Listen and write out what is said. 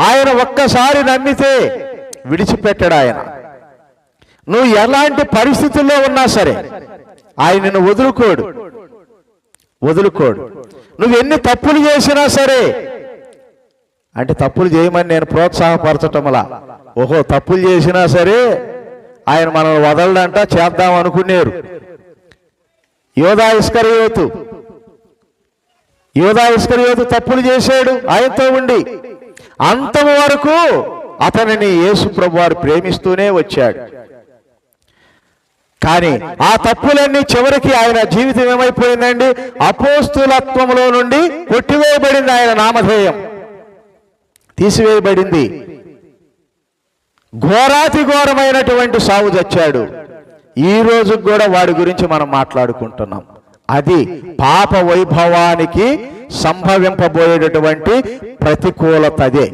ఆయన ఒక్కసారి నమ్మితే విడిచిపెట్టాడు ఆయన. నువ్వు ఎలాంటి పరిస్థితుల్లో ఉన్నా సరే ఆయన నిన్ను వదులుకోడు. నువ్వు ఎన్ని తప్పులు చేసినా సరే, అంటే తప్పులు చేయమని నేను ప్రోత్సాహపరచటంలా, ఓహో తప్పులు చేసినా సరే ఆయన మనల్ని వదలడంట, చేద్దాం అనుకున్నారు. యోధా ఇస్కరియోతు తప్పులు చేశాడు ఆయనతో ఉండి. అంతం వరకు అతనిని యేసు ప్రభువారు ప్రేమిస్తూనే వచ్చాడు. కానీ ఆ తప్పులన్నీ చివరికి ఆయన జీవితం ఏమైపోయిందండి? అపోస్తులత్వంలో నుండి కొట్టివేయబడింది. ఆయన నామధేయం తీసివేయబడింది. ఘోరాతి ఘోరమైనటువంటి సావు చచ్చాడు. ఈ రోజు కూడా వాడి గురించి మనం మాట్లాడుకుంటున్నాం. అది పాప వైభవానికి సంభవింపబోయేటటువంటి ప్రతికూలతదే.